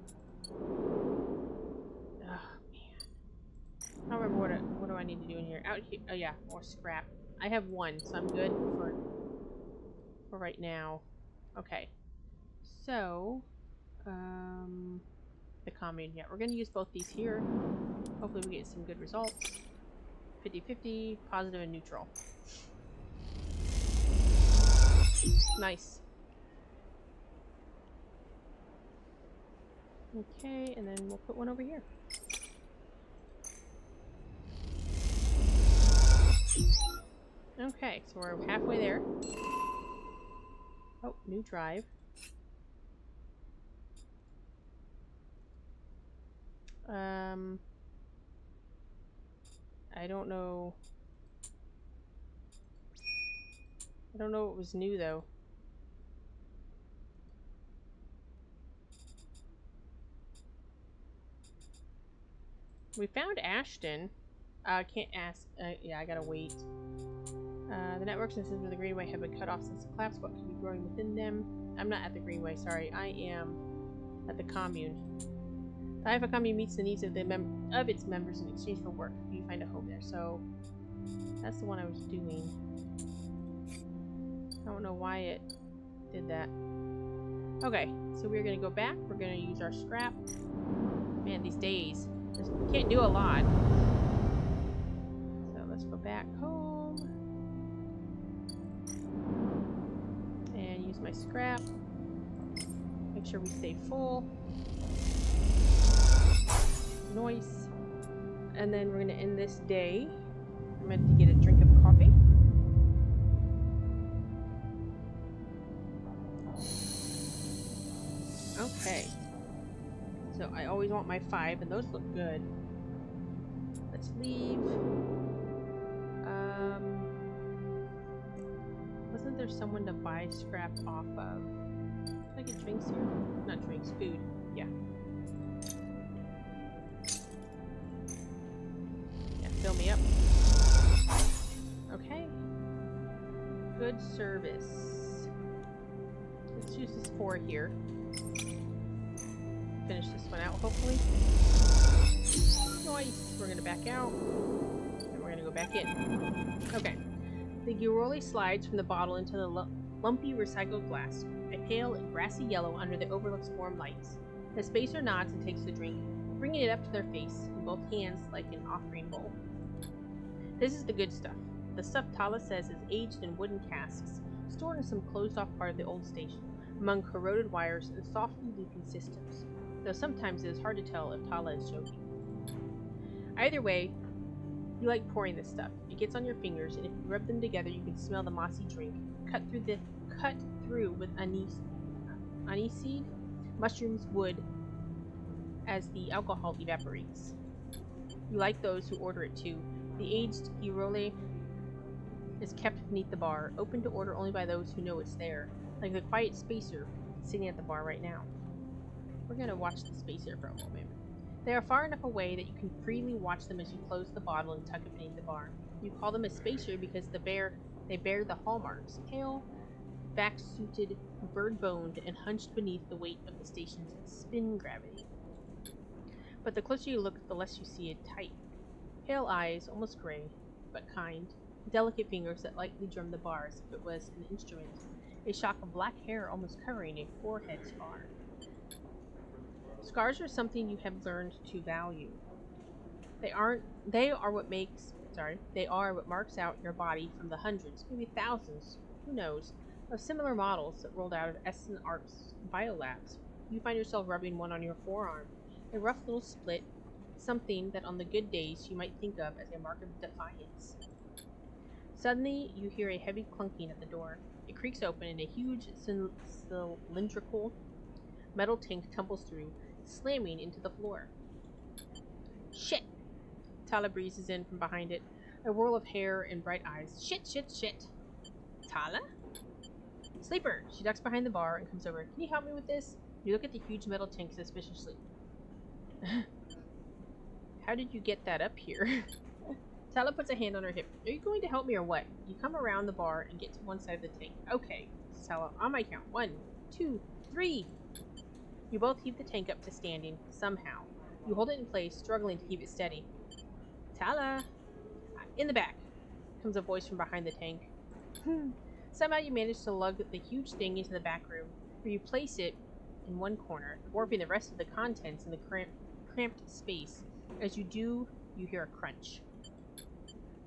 Oh, man. I don't remember what do I need to do in here. Out here. Oh, yeah. More scrap. I have 1, so I'm good for right now. Okay. So, the commune. Yeah, we're going to use both these here. Hopefully we get some good results. 50-50, positive and neutral. Nice. Okay, and then we'll put one over here. Okay, so we're halfway there. Oh, new drive. I don't know. I don't know what was new though. We found Ashton. Can't ask. Yeah, I gotta wait. The networks and systems of the Greenway have been cut off since the collapse. What could be growing within them? I'm not at the Greenway, sorry. I am at the commune. The Sci-Fi commune meets the needs of its members in exchange for work. You find a home there. So that's the one I was doing. I don't know why it did that. Okay, so we're gonna go back. We're gonna use our scrap. Man, these days. We can't do a lot. So let's go back home. And use my scrap. Make sure we stay full. Nice. And then we're gonna end this day. I'm going to get a drink of coffee. Okay. So I always want my 5, and those look good. Let's leave. Wasn't there someone to buy scrap off of? Can I get drinks here? Not drinks, food. Yeah. Yeah, fill me up. Okay. Good service. Let's use this 4 here. Finish this one out, hopefully. Nice. We're gonna back out. And we're gonna go back in. Okay. The Giroli slides from the bottle into the lumpy recycled glass, a pale and grassy yellow under the overlook's warm lights. The spacer nods and takes the drink, bringing it up to their face in both hands like an offering bowl. This is the good stuff. The stuff Tala says is aged in wooden casks, stored in some closed-off part of the old station, among corroded wires and softly leaking systems, though sometimes it is hard to tell if Tala is joking. Either way, you like pouring this stuff. It gets on your fingers, and if you rub them together, you can smell the mossy drink, cut through with anise seed, mushrooms, wood, as the alcohol evaporates. You like those who order it too. The aged Girole is kept beneath the bar, open to order only by those who know it's there, like the quiet spacer sitting at the bar right now. We're going to watch the spacer for a moment. They are far enough away that you can freely watch them as you close the bottle and tuck it beneath the bar. You call them a spacer because they bear the hallmarks, pale, back-suited, bird-boned, and hunched beneath the weight of the station's spin gravity. But the closer you look, the less you see it tight. Pale eyes, almost gray, but kind. Delicate fingers that lightly drum the bar as if it was an instrument. A shock of black hair almost covering a forehead scar. Scars are something you have learned to value. They are what marks out your body from the hundreds, maybe thousands, who knows, of similar models that rolled out of Essen Arts biolabs. You find yourself rubbing one on your forearm, a rough little split, something that on the good days you might think of as a mark of defiance. Suddenly, you hear a heavy clunking at the door. It creaks open and a huge cylindrical metal tank tumbles through, slamming into the floor. Shit! Tala breezes in from behind it, a whirl of hair and bright eyes. Shit, shit, shit! Tala? Sleeper! She ducks behind the bar and comes over. Can you help me with this? You look at the huge metal tank suspiciously. How did you get that up here? Tala puts a hand on her hip. Are you going to help me or what? You come around the bar and get to one side of the tank. Okay, Tala, on my count. 1, 2, 3. You both heave the tank up to standing, somehow. You hold it in place, struggling to keep it steady. Tala! In the back, comes a voice from behind the tank. Somehow you manage to lug the huge thing into the back room, where you place it in one corner, warping the rest of the contents in the cramped space. As you do, you hear a crunch.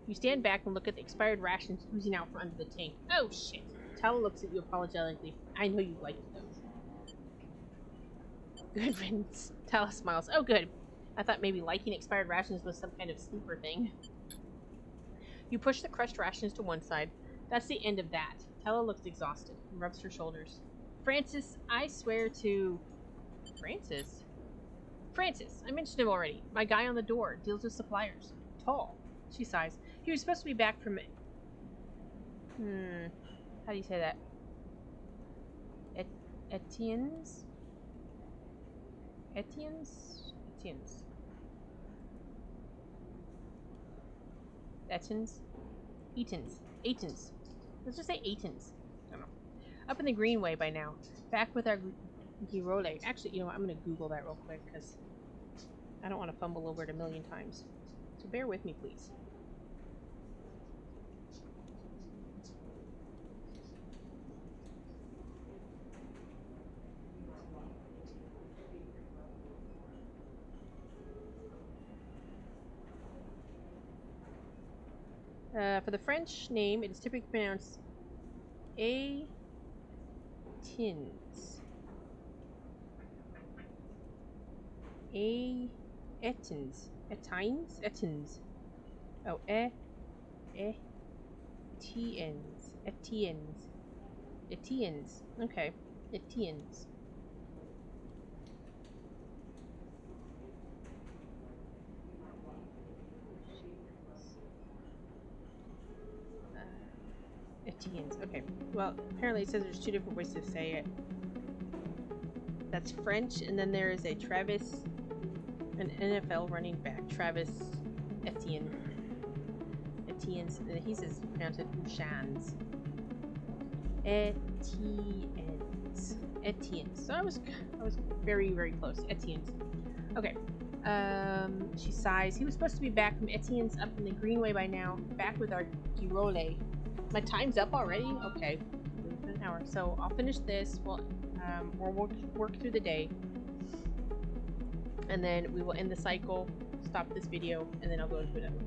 You stand back and look at the expired rations oozing out from under the tank. Oh shit! Tala looks at you apologetically. I know you liked those. Good riddance. Tala smiles. Oh good. I thought maybe liking expired rations was some kind of sleeper thing. You push the crushed rations to one side. That's the end of that. Tala looks exhausted and rubs her shoulders. Francis, I swear to... Francis? Francis, I mentioned him already. My guy on the door, deals with suppliers. Tall. She sighs. He was supposed to be back from... How do you say that? Etienne's? Etienne's? Etienne's. Etienne's? Eaton's. Eaton's. Let's just say Eaton's. I don't know. Up in the Greenway by now. Back with our Girole. Actually, you know what? I'm going to Google that real quick because I don't want to fumble over it a million times. So bear with me, please. For the French name, it is typically pronounced Etins. Etins. Etines? Etins. Oh, Etiennes. Etiennes. Etiennes. Okay. Etiennes. Etiennes. Okay. Well, apparently it says there's 2 different ways to say it. That's French, and then there is a Travis, an NFL running back, Travis Etienne. Etienne's, he says pronounce it Shans. Etiennes. Etienne's. So I was very, very close. Etienne's. Okay. She sighs. He was supposed to be back from Etienne's up in the Greenway by now. Back with our Girole. My time's up already? Okay. An hour. So I'll finish this. We'll work through the day. And then we will end the cycle, stop this video, and then I'll go into another.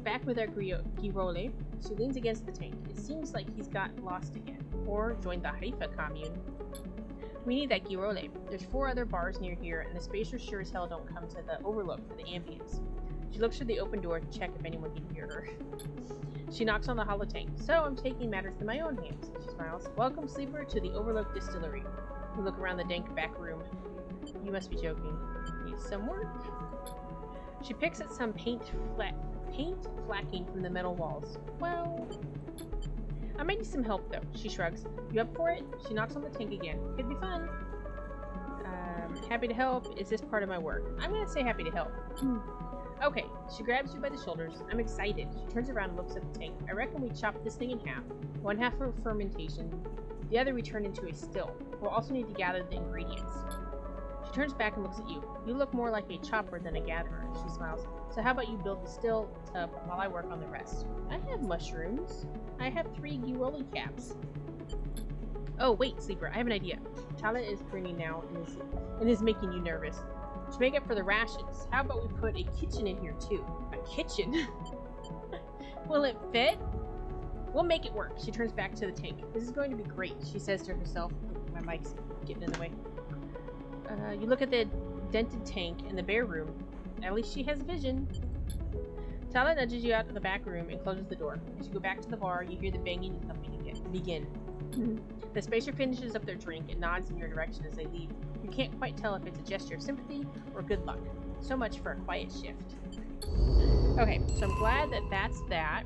Back with our Girole. She leans against the tank. It seems like he's got lost again. Or joined the Haifa commune. We need that Girole. There's 4 other bars near here, and the spacers sure as hell don't come to the overlook for the ambience. She looks through the open door to check if anyone can hear her. She knocks on the hollow tank. So I'm taking matters in my own hands. She smiles. Welcome, sleeper, to the Overlook Distillery. We look around the dank back room. You must be joking. Need some work? She picks at some paint flacking from the metal walls. Well, I might need some help though. She shrugs. You up for it? She knocks on the tank again. Could be fun. Happy to help. Is this part of my work? I'm gonna say happy to help. Okay. She grabs you by the shoulders. I'm excited. She turns around and looks at the tank. I reckon we chop this thing in half. 1 half for fermentation. The other we turn into a still. We'll also need to gather the ingredients. She turns back and looks at you. You look more like a chopper than a gatherer. She smiles. So how about you build the still tub while I work on the rest? I have mushrooms. I have 3 Girole caps. Oh, wait, sleeper. I have an idea. Tala is grinning now and is making you nervous. To make up for the rations, how about we put a kitchen in here too? A kitchen? Will it fit? We'll make it work. She turns back to the tank. This is going to be great, she says to herself. My mic's getting in the way. You look at the dented tank in the bare room. At least she has vision. Tala nudges you out of the back room and closes the door. As you go back to the bar, you hear the banging and thumping begin. The spacer finishes up their drink and nods in your direction as they leave. You can't quite tell if it's a gesture of sympathy or good luck. So much for a quiet shift. Okay, so I'm glad that that's that.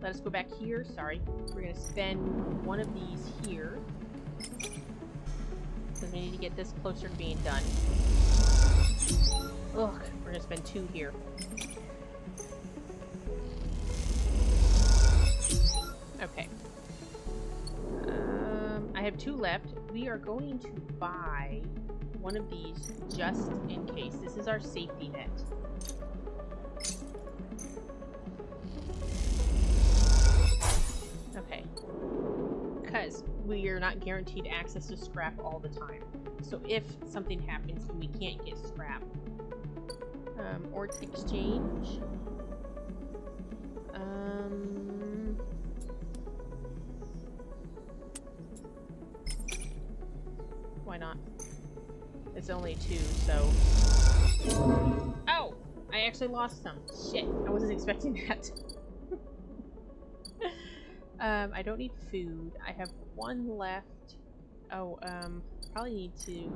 Let us go back here. Sorry. We're going to spend one of these here. Because we need to get this closer to being done. Ugh, we're going to spend 2 here. Okay. I have 2 left. We are going to buy one of these just in case. This is our safety net. Okay. Because we are not guaranteed access to scrap all the time. So if something happens and we can't get scrap, or exchange, why not? It's only 2, so... Oh! I actually lost some. Shit, I wasn't expecting that. I don't need food. I have 1 left. Oh, probably need to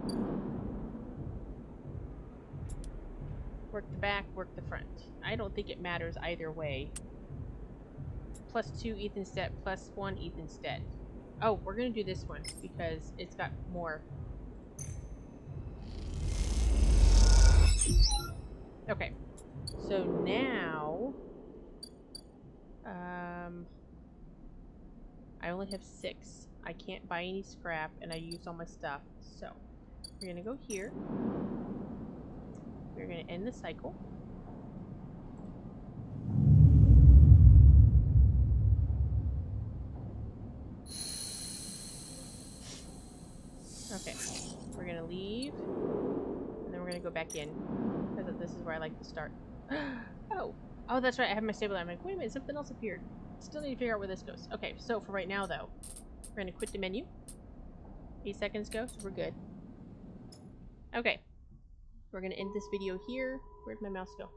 work the back, work the front. I don't think it matters either way. +2 Ethanstead, +1 Ethanstead. Oh, we're gonna do this one because it's got more. Okay, so now I only have 6. I can't buy any scrap and I used all my stuff, so we're gonna go here. We're gonna end the cycle. Okay, we're gonna leave and then we're gonna go back in because this is where I like to start. Oh, that's right, I have my stabilizer. I'm like, wait a minute, something else appeared. Still need to figure out where this goes. Okay, so for right now though, we're gonna quit the menu. 8 seconds go, so we're good. Okay, we're gonna end this video here. Where'd my mouse go?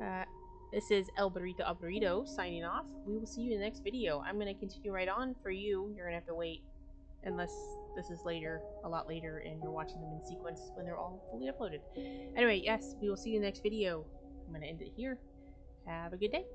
There it is. This is El Burrito Aburrido signing off. We will see you in the next video. I'm gonna continue right on. For you, you're gonna have to wait unless this is later, a lot later, and you're watching them in sequence when they're all fully uploaded. Anyway, yes, we will see you in the next video. I'm gonna end it here. Have a good day.